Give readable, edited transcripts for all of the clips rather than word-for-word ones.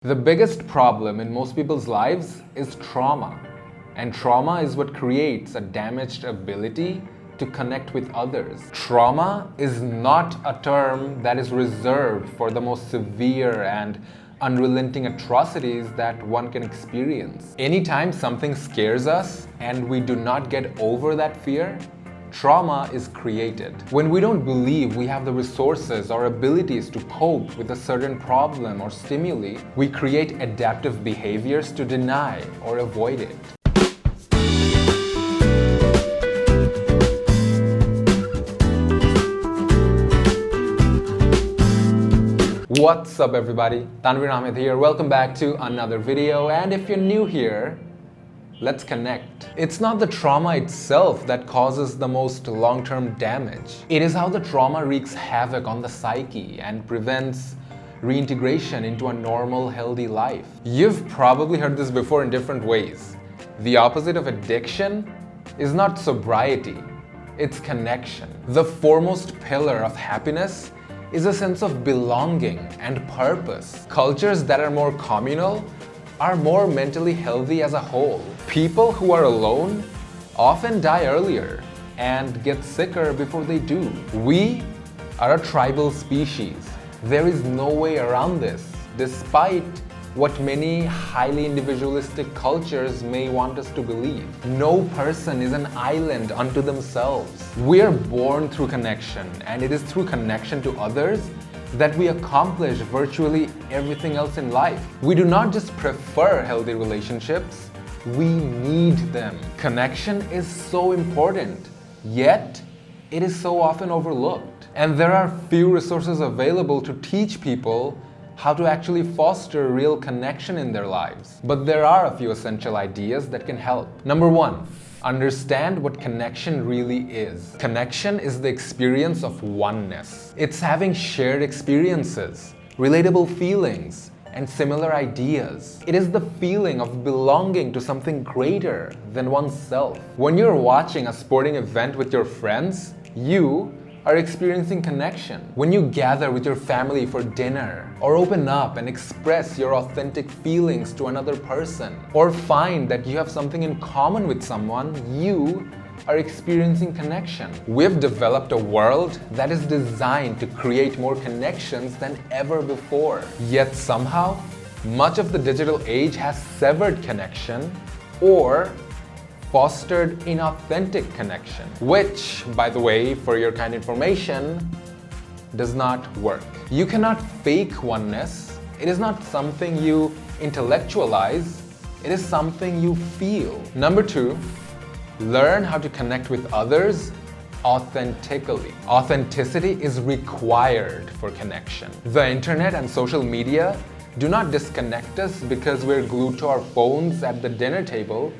The biggest problem in most people's lives is trauma. And trauma is what creates a damaged ability to connect with others. Trauma is not a term that is reserved for the most severe and unrelenting atrocities that one can experience. Anytime something scares us and we do not get over that fear, trauma is created. When we don't believe we have the resources or abilities to cope with a certain problem or stimuli, we create adaptive behaviors to deny or avoid it. What's up everybody? Tanvir Ahmed here. Welcome back to another video, and if you're new here, let's connect. It's not the trauma itself that causes the most long-term damage. It is how the trauma wreaks havoc on the psyche and prevents reintegration into a normal, healthy life. You've probably heard this before in different ways. The opposite of addiction is not sobriety, it's connection. The foremost pillar of happiness is a sense of belonging and purpose. Cultures that are more communal are more mentally healthy as a whole. People who are alone often die earlier and get sicker before they do. We are a tribal species. There is no way around this, despite what many highly individualistic cultures may want us to believe. No person is an island unto themselves. We are born through connection, and it is through connection to others that we accomplish virtually everything else in life. We do not just prefer healthy relationships, we need them. Connection is so important, yet it is so often overlooked. And there are few resources available to teach people how to actually foster real connection in their lives. But there are a few essential ideas that can help. Number one, understand what connection really is. Connection is the experience of oneness. It's having shared experiences, relatable feelings, and similar ideas. It is the feeling of belonging to something greater than oneself. When you're watching a sporting event with your friends, you are experiencing connection. When you gather with your family for dinner, or open up and express your authentic feelings to another person, or find that you have something in common with someone, you are experiencing connection. We've developed a world that is designed to create more connections than ever before. Yet somehow, much of the digital age has severed connection or fostered inauthentic connection, which, by the way, for your kind information, does not work. You cannot fake oneness. It is not something you intellectualize. It is something you feel. Number two, learn how to connect with others authentically. Authenticity is required for connection. The internet and social media do not disconnect us because we're glued to our phones at the dinner table,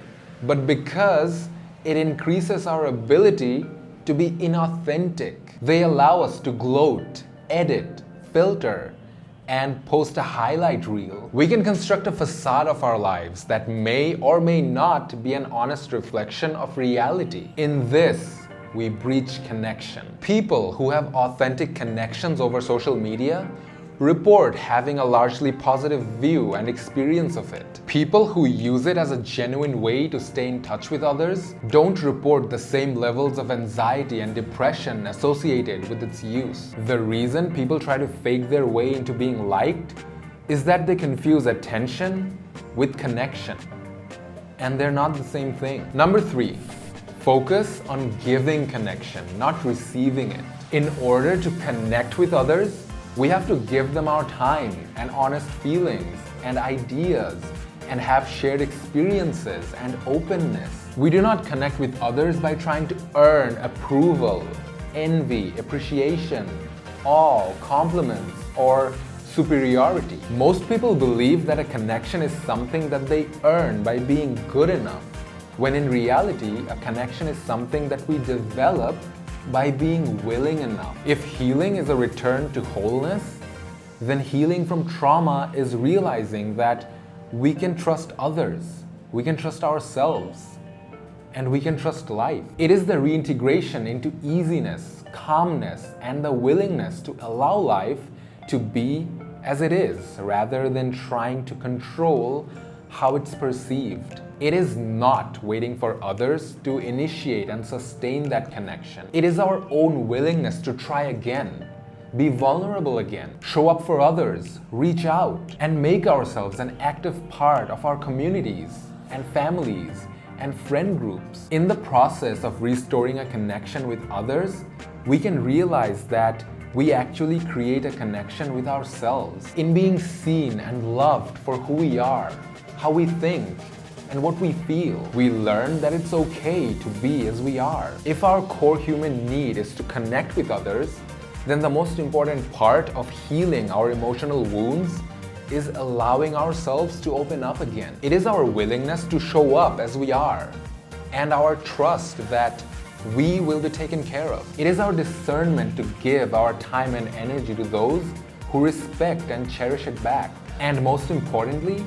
but because it increases our ability to be inauthentic. They allow us to gloat, edit, filter, and post a highlight reel. We can construct a facade of our lives that may or may not be an honest reflection of reality. In this, we breach connection. People who have authentic connections over social media report having a largely positive view and experience of it. People who use it as a genuine way to stay in touch with others don't report the same levels of anxiety and depression associated with its use. The reason people try to fake their way into being liked is that they confuse attention with connection. And they're not the same thing. Number three, focus on giving connection, not receiving it. In order to connect with others, we have to give them our time and honest feelings and ideas and have shared experiences and openness. We do not connect with others by trying to earn approval, envy, appreciation, awe, compliments, or superiority. Most people believe that a connection is something that they earn by being good enough, when in reality, a connection is something that we develop by being willing enough. If healing is a return to wholeness, then healing from trauma is realizing that we can trust others, we can trust ourselves, and we can trust life. It is the reintegration into easiness, calmness, and the willingness to allow life to be as it is rather than trying to control how it's perceived. It is not waiting for others to initiate and sustain that connection. It is our own willingness to try again, be vulnerable again, show up for others, reach out, and make ourselves an active part of our communities and families and friend groups. In the process of restoring a connection with others, we can realize that we actually create a connection with ourselves. In being seen and loved for who we are, how we think, and what we feel, we learn that it's okay to be as we are. If our core human need is to connect with others, then the most important part of healing our emotional wounds is allowing ourselves to open up again. It is our willingness to show up as we are, and our trust that we will be taken care of. It is our discernment to give our time and energy to those who respect and cherish it back. And most importantly,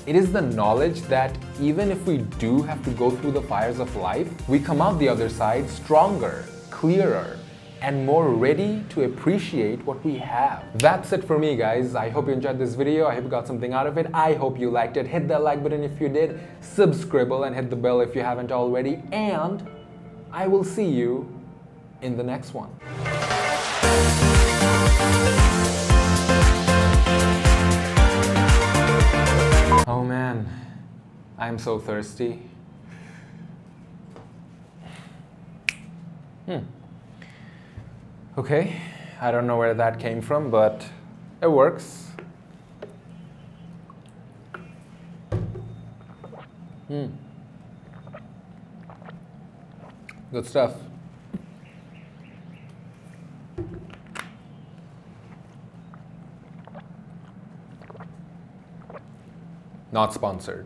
it is the knowledge that even if we do have to go through the fires of life, we come out the other side stronger, clearer, and more ready to appreciate what we have. That's it for me, guys. I hope you enjoyed this video. I hope you got something out of it. I hope you liked it. Hit that like button if you did, subscribe and hit the bell if you haven't already, and I will see you in the next one. Oh man, I'm so thirsty. Okay, I don't know where that came from, but it works. Good stuff. Not sponsored.